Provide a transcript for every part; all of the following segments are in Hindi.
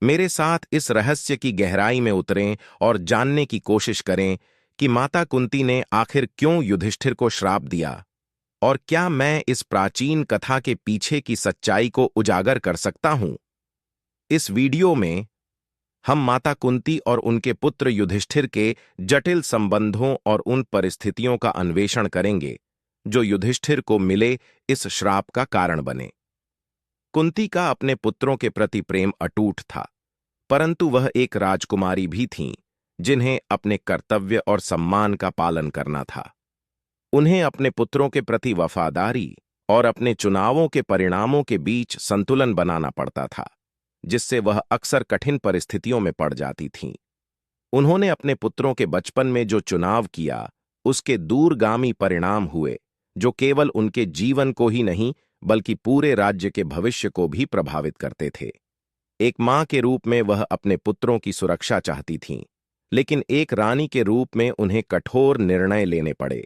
मेरे साथ इस रहस्य की गहराई में उतरें और जानने की कोशिश करें कि माता कुंती ने आखिर क्यों युधिष्ठिर को श्राप दिया, और क्या मैं इस प्राचीन कथा के पीछे की सच्चाई को उजागर कर सकता हूं। इस वीडियो में हम माता कुंती और उनके पुत्र युधिष्ठिर के जटिल संबंधों और उन परिस्थितियों का अन्वेषण करेंगे जो युधिष्ठिर को मिले इस श्राप का कारण बने। कुंती का अपने पुत्रों के प्रति प्रेम अटूट था, परंतु वह एक राजकुमारी भी थीं जिन्हें अपने कर्तव्य और सम्मान का पालन करना था। उन्हें अपने पुत्रों के प्रति वफादारी और अपने चुनावों के परिणामों के बीच संतुलन बनाना पड़ता था, जिससे वह अक्सर कठिन परिस्थितियों में पड़ जाती थीं। उन्होंने अपने पुत्रों के बचपन में जो चुनाव किया, उसके दूरगामी परिणाम हुए जो केवल उनके जीवन को ही नहीं बल्कि पूरे राज्य के भविष्य को भी प्रभावित करते थे। एक मां के रूप में वह अपने पुत्रों की सुरक्षा चाहती थीं, लेकिन एक रानी के रूप में उन्हें कठोर निर्णय लेने पड़े।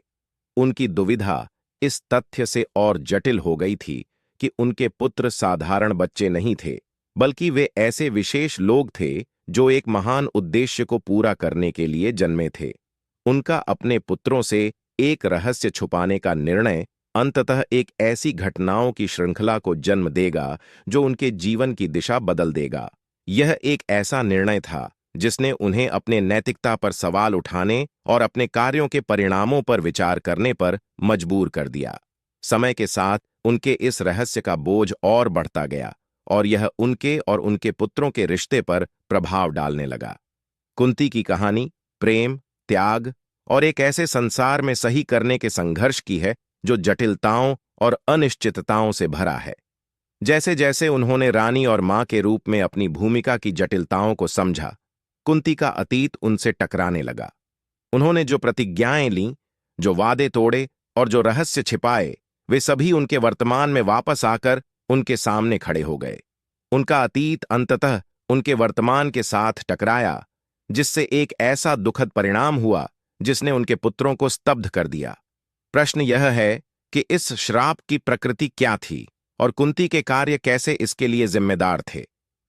उनकी दुविधा इस तथ्य से और जटिल हो गई थी कि उनके पुत्र साधारण बच्चे नहीं थे, बल्कि वे ऐसे विशेष लोग थे जो एक महान उद्देश्य को पूरा करने के लिए जन्मे थे। उनका अपने पुत्रों से एक रहस्य छुपाने का निर्णय अंततः एक ऐसी घटनाओं की श्रृंखला को जन्म देगा जो उनके जीवन की दिशा बदल देगा। यह एक ऐसा निर्णय था जिसने उन्हें अपने नैतिकता पर सवाल उठाने और अपने कार्यों के परिणामों पर विचार करने पर मजबूर कर दिया। समय के साथ उनके इस रहस्य का बोझ और बढ़ता गया और यह उनके और उनके पुत्रों के रिश्ते पर प्रभाव डालने लगा। कुंती की कहानी प्रेम, त्याग और एक ऐसे संसार में सही करने के संघर्ष की है जो जटिलताओं और अनिश्चितताओं से भरा है। जैसे जैसे उन्होंने रानी और मां के रूप में अपनी भूमिका की जटिलताओं को समझा, कुंती का अतीत उनसे टकराने लगा। उन्होंने जो प्रतिज्ञाएं लीं, जो वादे तोड़े और जो रहस्य छिपाए, वे सभी उनके वर्तमान में वापस आकर उनके सामने खड़े हो गए। उनका अतीत अंततः उनके वर्तमान के साथ टकराया, जिससे एक ऐसा दुखद परिणाम हुआ जिसने उनके पुत्रों को स्तब्ध कर दिया। प्रश्न यह है कि इस श्राप की प्रकृति क्या थी और कुंती के कार्य कैसे इसके लिए जिम्मेदार थे।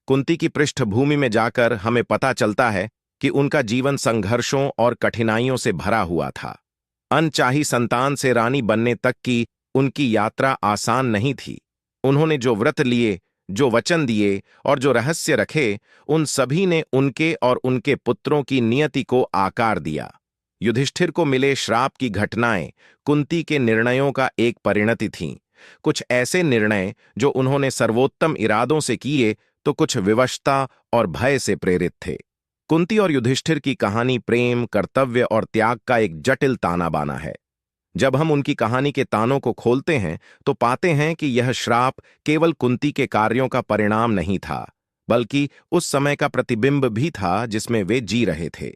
कुंती की पृष्ठभूमि में जाकर हमें पता चलता है कि उनका जीवन संघर्षों और कठिनाइयों से भरा हुआ था। अनचाही संतान से रानी बनने तक की उनकी यात्रा आसान नहीं थी। उन्होंने जो व्रत लिए, जो वचन दिए और जो रहस्य रखे, उन सभी ने उनके और उनके पुत्रों की नियति को आकार दिया। युधिष्ठिर को मिले श्राप की घटनाएं कुंती के निर्णयों का एक परिणति थीं। कुछ ऐसे निर्णय जो उन्होंने सर्वोत्तम इरादों से किए, तो कुछ विवशता और भय से प्रेरित थे। कुंती और युधिष्ठिर की कहानी प्रेम, कर्तव्य और त्याग का एक जटिल ताना बाना है। जब हम उनकी कहानी के तानों को खोलते हैं तो पाते हैं कि यह श्राप केवल कुंती के कार्यों का परिणाम नहीं था, बल्कि उस समय का प्रतिबिंब भी था जिसमें वे जी रहे थे।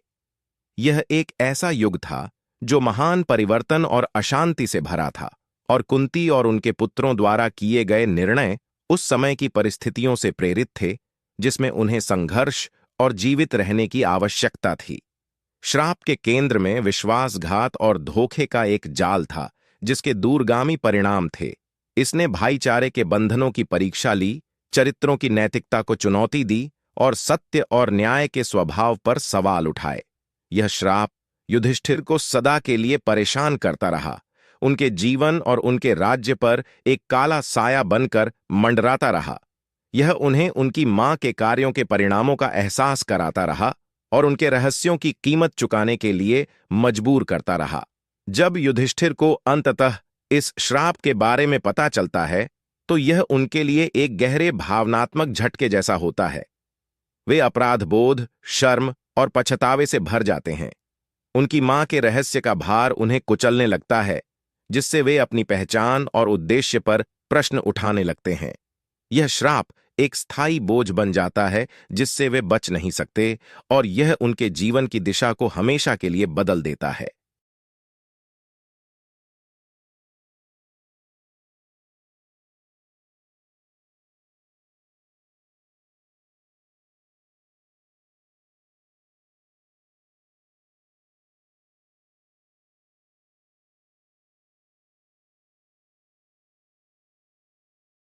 यह एक ऐसा युग था जो महान परिवर्तन और अशांति से भरा था, और कुंती और उनके पुत्रों द्वारा किए गए निर्णय उस समय की परिस्थितियों से प्रेरित थे जिसमें उन्हें संघर्ष और जीवित रहने की आवश्यकता थी। श्राप के केंद्र में विश्वासघात और धोखे का एक जाल था जिसके दूरगामी परिणाम थे। इसने भाईचारे के बंधनों की परीक्षा ली, चरित्रों की नैतिकता को चुनौती दी और सत्य और न्याय के स्वभाव पर सवाल उठाए। यह श्राप युधिष्ठिर को सदा के लिए परेशान करता रहा। उनके जीवन और उनके राज्य पर एक काला साया बनकर मंडराता रहा। यह उन्हें उनकी मां के कार्यों के परिणामों का एहसास कराता रहा और उनके रहस्यों की कीमत चुकाने के लिए मजबूर करता रहा। जब युधिष्ठिर को अंततः इस श्राप के बारे में पता चलता है, तो यह उनके लिए एक गहरे भावनात्मक झटके जैसा होता है। वे अपराध बोध, शर्म और पछतावे से भर जाते हैं। उनकी मां के रहस्य का भार उन्हें कुचलने लगता है, जिससे वे अपनी पहचान और उद्देश्य पर प्रश्न उठाने लगते हैं। यह श्राप एक स्थायी बोझ बन जाता है जिससे वे बच नहीं सकते, और यह उनके जीवन की दिशा को हमेशा के लिए बदल देता है।